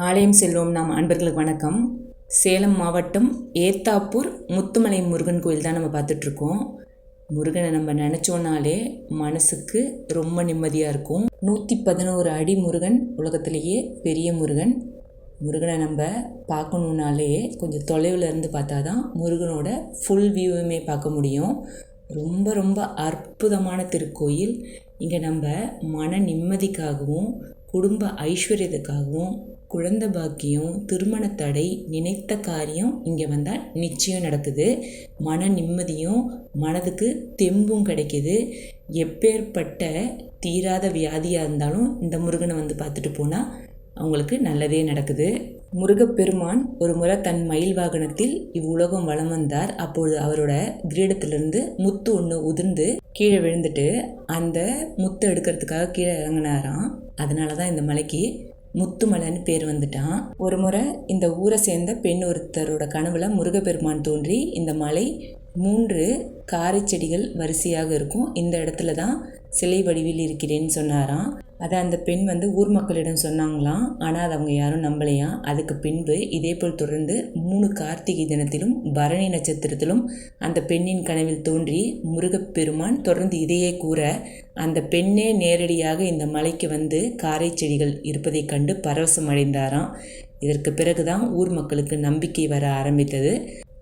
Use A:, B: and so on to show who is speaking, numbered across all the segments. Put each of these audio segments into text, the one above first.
A: ஆலயம் செல்வோம் நாம் அன்பர்களுக்கு வணக்கம். சேலம் மாவட்டம் ஏத்தாப்பூர் முத்துமலை முருகன் கோயில் தான் நம்ம பார்த்துட்ருக்கோம். முருகனை நம்ம நினச்சோன்னாலே மனசுக்கு ரொம்ப நிம்மதியாக இருக்கும். 111 அடி முருகன், உலகத்திலேயே பெரிய முருகன். முருகனை நம்ம பார்க்கணுன்னாலே கொஞ்சம் தொலைவில் இருந்து பார்த்தா தான் முருகனோட ஃபுல் வியூவுமே பார்க்க முடியும். ரொம்ப ரொம்ப அற்புதமான திருக்கோயில். இங்கே நம்ம மன நிம்மதிக்காகவும் குடும்ப ஐஸ்வர்யத்துக்காகவும் குழந்தை பாக்கியம், திருமண தடை, நினைத்த காரியம் இங்கே வந்தால் நிச்சயம் நடக்குது. மன நிம்மதியும் மனதுக்கு தெம்பும் கிடைக்கிது. எப்பேற்பட்ட தீராத வியாதியாக இருந்தாலும் இந்த முருகனை வந்து பார்த்துட்டு போனால் அவங்களுக்கு நல்லதே நடக்குது. முருகப்பெருமான் ஒரு முறை தன் மயில் வாகனத்தில் இவ்வுலகம் வலம் வந்தார். அப்பொழுது அவரோட கிரீடத்திலிருந்து முத்து ஒன்று உதிர்ந்து கீழே விழுந்துட்டு அந்த முத்து எடுக்கிறதுக்காக கீழே இறங்கினாராம். அதனால தான் இந்த மலைக்கு முத்துமலைன்னு பேர் வந்துட்டான். ஒரு முறை இந்த ஊரை சேர்ந்த பெண் ஒருத்தரோட கனவுல முருகப்பெருமான் தோன்றி இந்த மலை 3 காரை செடிகள் வரிசையாக இருக்கும், இந்த இடத்துல தான் சிலை வடிவில் இருக்கிறேன்னு சொன்னாராம். அதை அந்த பெண் வந்து ஊர் மக்களிடம் சொன்னாங்களாம். ஆனால் அது அவங்க யாரும் நம்பலையாம். அதுக்கு பின்பு இதே போல் தொடர்ந்து 3 கார்த்திகை தினத்திலும் பரணி நட்சத்திரத்திலும் அந்த பெண்ணின் கனவில் தோன்றி முருகப்பெருமான் தொடர்ந்து இதையே கூற அந்த பெண்ணே நேரடியாக இந்த மலைக்கு வந்து காரை செடிகள் இருப்பதை கண்டு பரவசம் அடைந்தாராம். இதற்கு பிறகுதான் ஊர் மக்களுக்கு நம்பிக்கை வர ஆரம்பித்தது.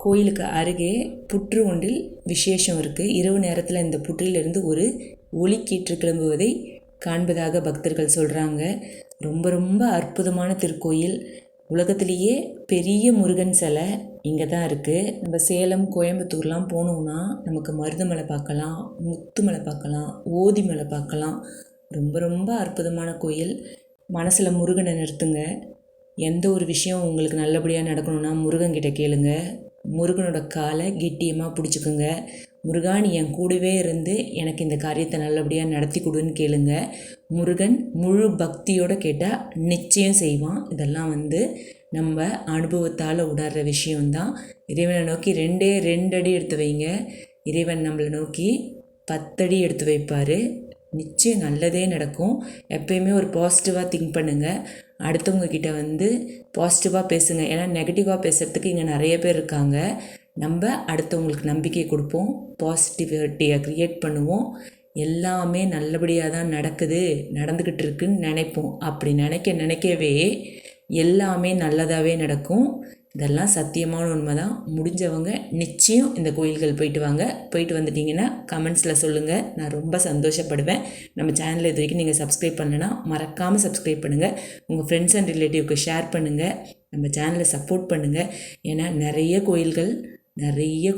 A: கோயிலுக்கு அருகே புற்று ஒன்றில் விசேஷம் இருக்குது. இரவு நேரத்தில் இந்த புற்றிலிருந்து ஒரு ஒளி கீற்று கிளம்புவதை காண்பதாக பக்தர்கள் சொல்கிறாங்க. ரொம்ப ரொம்ப அற்புதமான திருக்கோயில். உலகத்திலேயே பெரிய முருகன் சிலை இங்கே தான் இருக்குது. நம்ம சேலம், கோயம்புத்தூர்லாம் போனோம்னா நமக்கு மருதமலை பார்க்கலாம், முத்துமலை பார்க்கலாம், ஓதிமலை பார்க்கலாம். ரொம்ப ரொம்ப அற்புதமான கோயில். மனசில் முருகனை நிறுத்துங்க. எந்த ஒரு விஷயம் உங்களுக்கு நல்லபடியாக நடக்கணும்னா முருகன்கிட்ட கேளுங்க. முருகனோட காலை கெட்டியமாக பிடிச்சிக்குங்க. முருகான் என் கூடவே இருந்து எனக்கு இந்த காரியத்தை நல்லபடியாக நடத்தி கொடுன்னு கேளுங்க. முருகன் முழு பக்தியோடு கேட்டால் நிச்சயம் செய்வான். இதெல்லாம் வந்து நம்ம அனுபவத்தால் உணர்கிற விஷயம்தான். இறைவனை நோக்கி 2 அடி எடுத்து வைங்க, இறைவன் நம்மளை நோக்கி 10 அடி எடுத்து வைப்பார். நிச்சயம் நல்லதே நடக்கும். எப்பயுமே ஒரு பாசிட்டிவாக திங்க் பண்ணுங்கள். அடுத்தவங்க கிட்ட வந்து பாசிட்டிவாக பேசுங்க. ஏன்னா நெகட்டிவாக பேசுகிறதுக்கு இங்கே நிறைய பேர் இருக்காங்க. நம்ம அடுத்தவங்களுக்கு நம்பிக்கை கொடுப்போம், பாசிட்டிவிட்டியை க்ரியேட் பண்ணுவோம். எல்லாமே நல்லபடியாக தான் நடந்துக்கிட்டு இருக்குன்னு நினைப்போம். அப்படி நினைக்கவே எல்லாமே நல்லதாகவே நடக்கும். இதெல்லாம் சத்தியமான உண்மை தான். முடிஞ்சவங்க நிச்சயம் இந்த கோயில்கள் போயிட்டு வாங்க. போயிட்டு வந்துட்டிங்கன்னா கமெண்ட்ஸில் சொல்லுங்கள், நான் ரொம்ப சந்தோஷப்படுவேன். நம்ம சேனலில் இது வரைக்கும் நீங்கள் சப்ஸ்கிரைப் பண்ணலைன்னா மறக்காமல் சப்ஸ்கிரைப் பண்ணுங்கள். உங்கள் ஃப்ரெண்ட்ஸ் அண்ட் ரிலேட்டிவ்க்கு ஷேர் பண்ணுங்கள். நம்ம சேனலை சப்போர்ட் பண்ணுங்கள். ஏன்னா நிறைய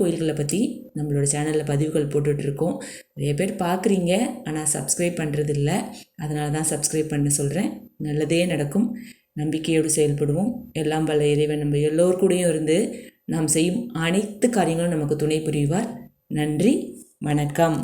A: கோயில்களை பற்றி நம்மளோட சேனலில் பதிவுகள் போட்டுட்ருக்கோம். நிறைய பேர் பார்க்குறீங்க, ஆனால் சப்ஸ்கிரைப் பண்ணுறது இல்லை. அதனால தான் சப்ஸ்கிரைப் பண்ண சொல்கிறேன். நல்லதே நடக்கும். நம்பிக்கையோடு செயல்படுவோம். எல்லாம் வல்ல இறைவன் நம்ம எல்லோருக்கூடையும் இருந்து நாம் செய்யும் அனைத்து காரியங்களும் நமக்கு துணை புரிவார். நன்றி, வணக்கம்.